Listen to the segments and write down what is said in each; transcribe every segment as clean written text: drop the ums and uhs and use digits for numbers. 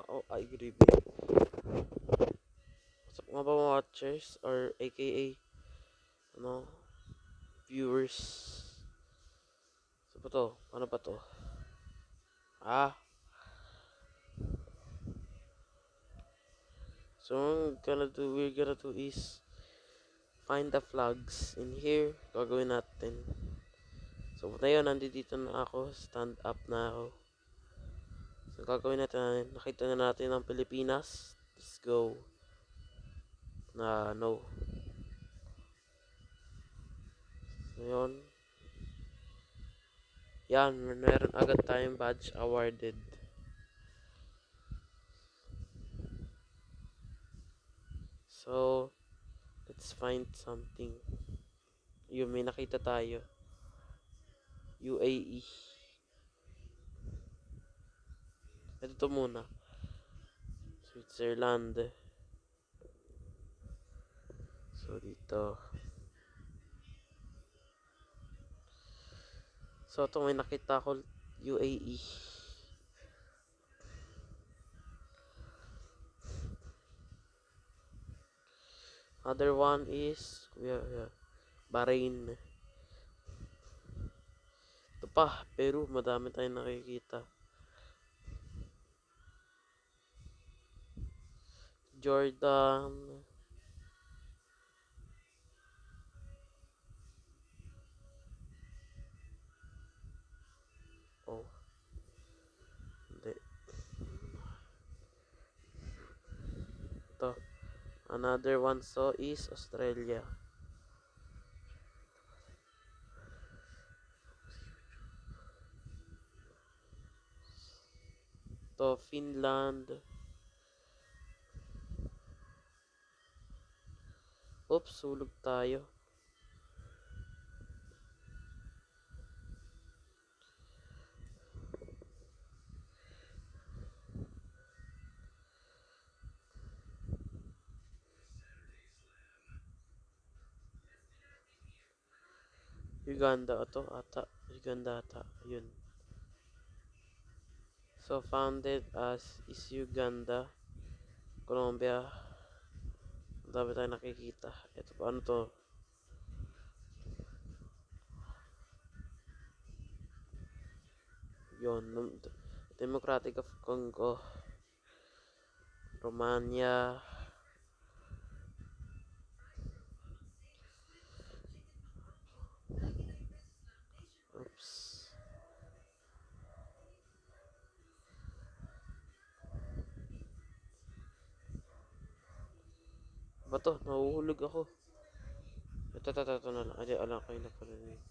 ay, good evening. What's up mga ba watchers or aka ano, viewers? So ba to? Ano ba to? Ah, so we're gonna do is find the flags in here. Gagawin natin. So ngayon, nandito na ako. Stand up na ako. So gagawin natin. Nakita na natin ang Pilipinas. Let's go. No. So yun. Yan, meron agad tayong badge awarded. So, let's find something. Yun, may nakita tayo. UAE. Ito muna. Switzerland. So, dito. So, ito may nakita ko UAE. Other one is Bahrain. Ito pa, Peru. Madami tayong nakikita. Jordan. Oh. Hindi. Ito. Another one so is Australia. Ito, Finland. Oops, sulog tayo. Uganda ito ata. Uganda ata. Yun. So, founded as is Uganda, Colombia. Ang dami tayo nakikita. Ito pa, ano to? Yun. Democratic of Congo. Romania. Oops. Ba to? Nahuhulog ako. Ito na lang. Ay, alam kayo na pala rin.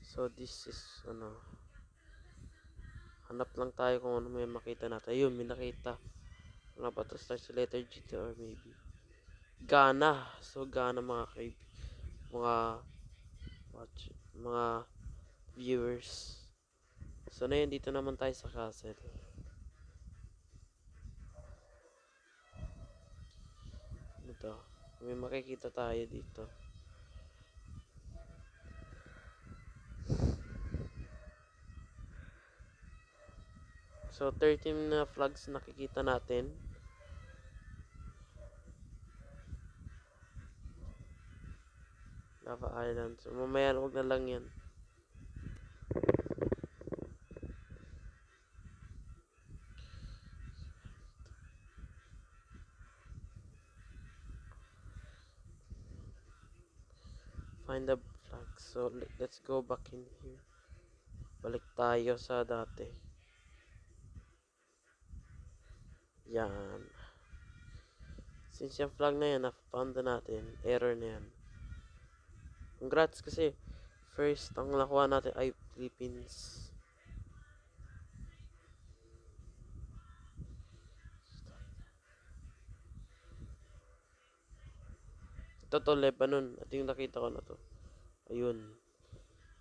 So, this is, hanap lang tayo kung ano may makita natin. Ayun, may nakita. Ano ba to? Starts sa letter G to or maybe. Ghana. So, Ghana mga mga viewers. So, na yun, dito naman tayo sa castle. Ito. May makikita tayo dito. So, 13 na flags nakikita natin. Lava Island. So, mamaya wag na lang yan. Find the flags. So, let's go back in here. Balik tayo sa dati. Yan. Since yung flag na yan, na-found na natin. Error na yan. Congrats kasi first ang nakuha natin ay Philippines. Ito to, Lebanon. Ito yung nakita ko na to. Ayun.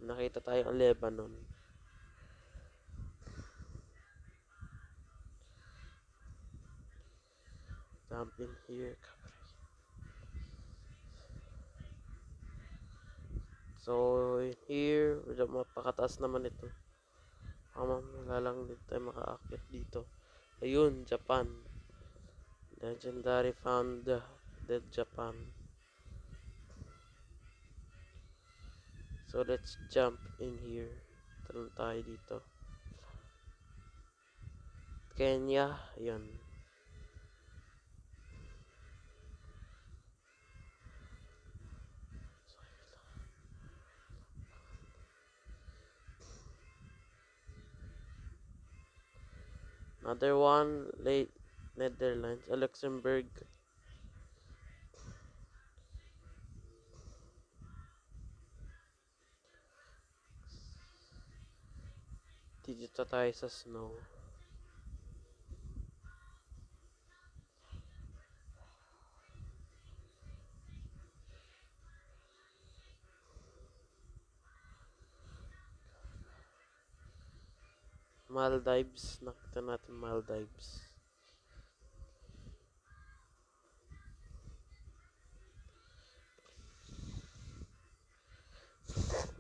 Nakita tayo ang Lebanon. Jump in here. So, here, mapakataas naman ito. Wala lang din tayo makaakyat dito. Ayun, Japan. Legendary found dead Japan. So, let's jump in here. Talon tayo dito. Kenya, ayun. Another one, late Netherlands, Luxembourg. Dito tayo sa snow. Maldives, nakita natin Maldives.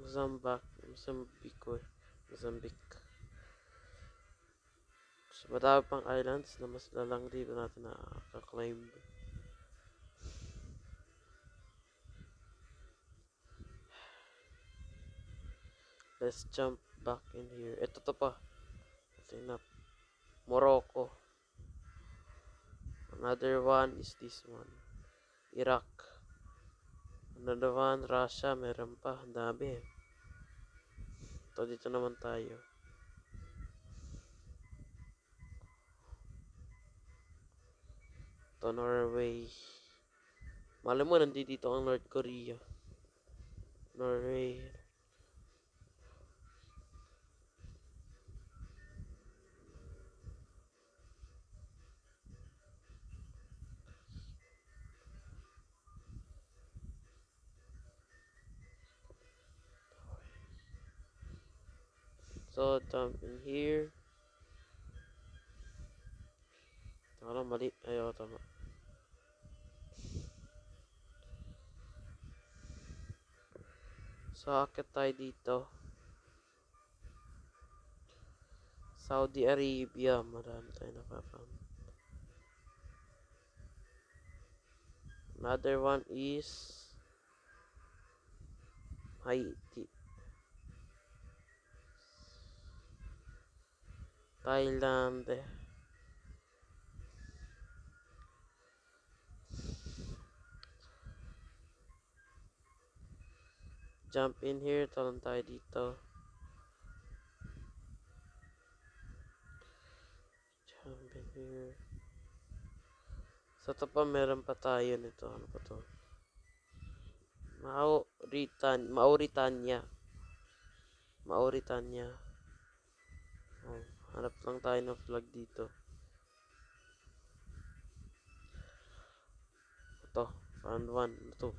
Mozambique. So, madami pang islands na mas lalang dito natin nakaka-climb. Let's jump back in here. Ito to pa. Ito Morocco. Another one is this one. Iraq. Another one, Russia. Meron pa. Ang dami eh. Ito, dito naman tayo. Ito, Norway. Malam mo, nandito ang North Korea. Norway. So, jump in here. Tama, mali. Ayaw, tama. So, akit tayo dito. Saudi Arabia. Marami tayo napapam. Another one is Haiti. Thailand. Jump in here. Talon tayo dito. Jump in here. Sa to pa, meron pa tayo nito. Ano pa to? Mauritania. Oh, hanap lang tayo ng flag dito. Ito. Found one. Ito.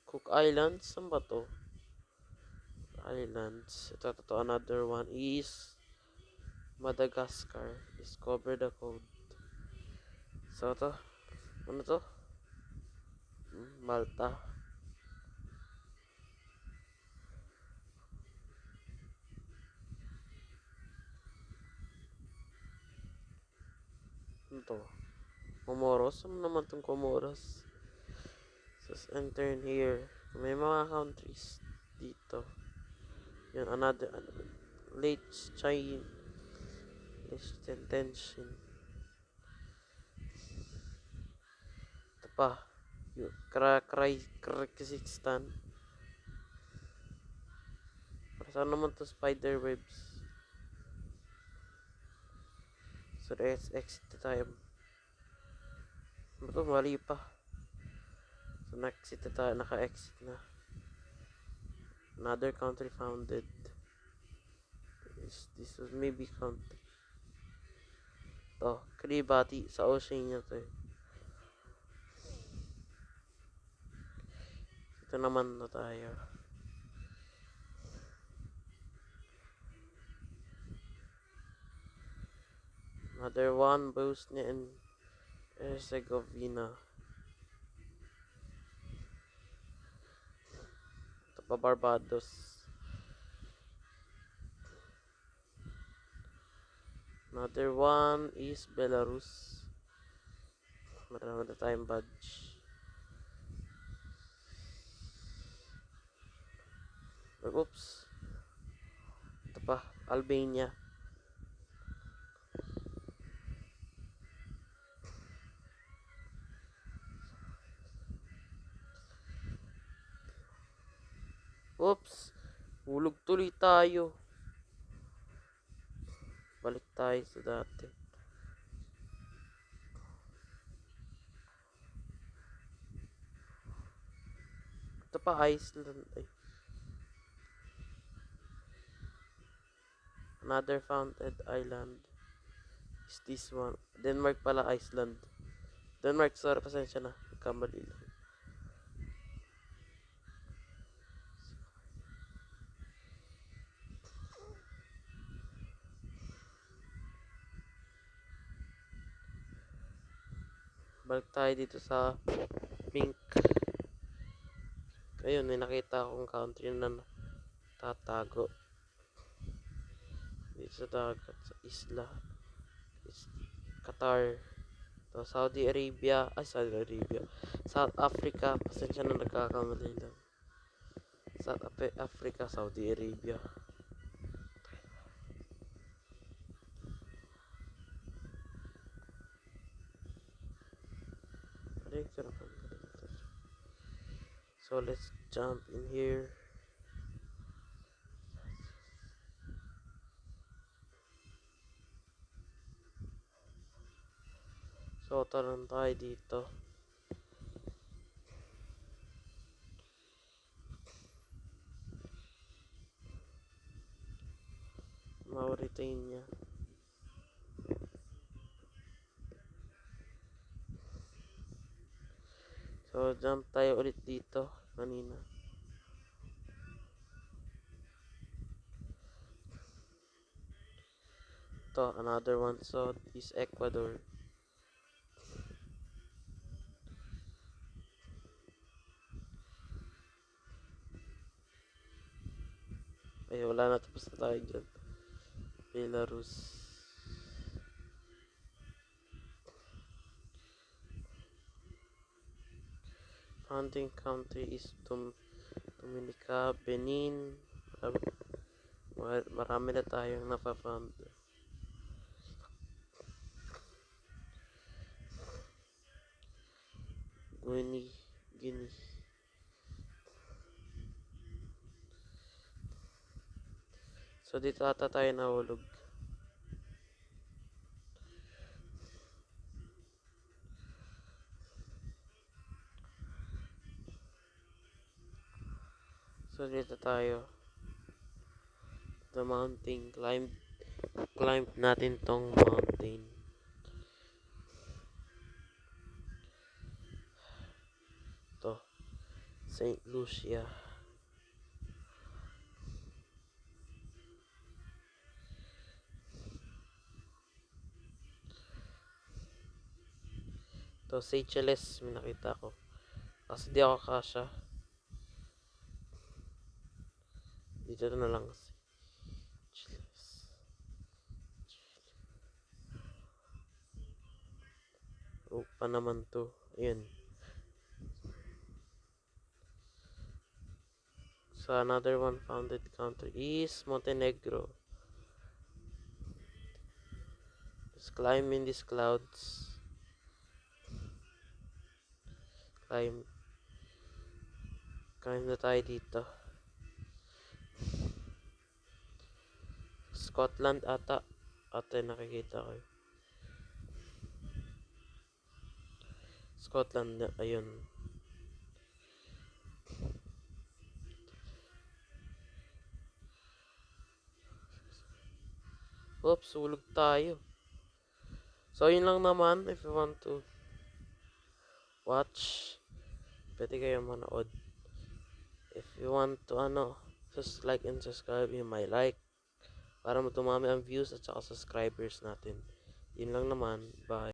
Cook Islands. Saan ba to? Islands. Ito. Another one is Madagascar. Discover the code. So, ito. Ano to? Malta. Ano to? Comoros? Ano naman tong Comoros? Just enter in here. May mga countries dito. Yun, another late China tension. Ito pa. Kyrgyzstan. Saan naman to spider webs? So, let's exit tayo. Ito, mali pa. So, naka-exit na. Another country founded. This was maybe country. Ito, Kiribati. Sa Oceania to eh. Ito naman na tayo. Another one, Bosnia and Herzegovina. Ito Barbados. Another one is Belarus. Marami na tayong badge. Oops. Ito pa, Albania. Oops. Hulog tuloy tayo. Balik tayo sa dati. Ito pa, Iceland. Ay. Another founded island is this one. Denmark pala, Iceland. Denmark, sorry, pasensya na. Kamali lang. Balik tayo dito sa pink. Ayun, may nakita akong country na tatago. Dito sa dagat, sa isla. Qatar. To, Saudi Arabia. Ay, Saudi Arabia. South Africa. Pasensya na nagkakamali lang. South Africa, Saudi Arabia. So let's jump in here. So taran tayo dito. Mauritania. So jump tayo ulit dito kanina. To another one, so is Ecuador. Ay, wala na, tapos na tayo dyan. Belarus. Founding country is Dominica, Benin. Marami na tayong napafound. Guinea. So dito ata tayo nahulog. So dito tayo. The mountain. Climb natin tong mountain. To St. Lucia. To Seychelles, may nakita ko. Kasi di ako kasha. Dito na lang. Seychelles. O pa naman to. Ayun. So another one founded country is Montenegro. Let's climb in these clouds. Climb na tayo dito. Scotland ata. Ate nakikita ko. Scotland, ayun. Oops, hulog tayo. So yun lang naman. If you want to watch, pwede kayo manood. If you want to just like and subscribe, you might like para matumami ang views at saka subscribers natin. Yun lang naman. Bye.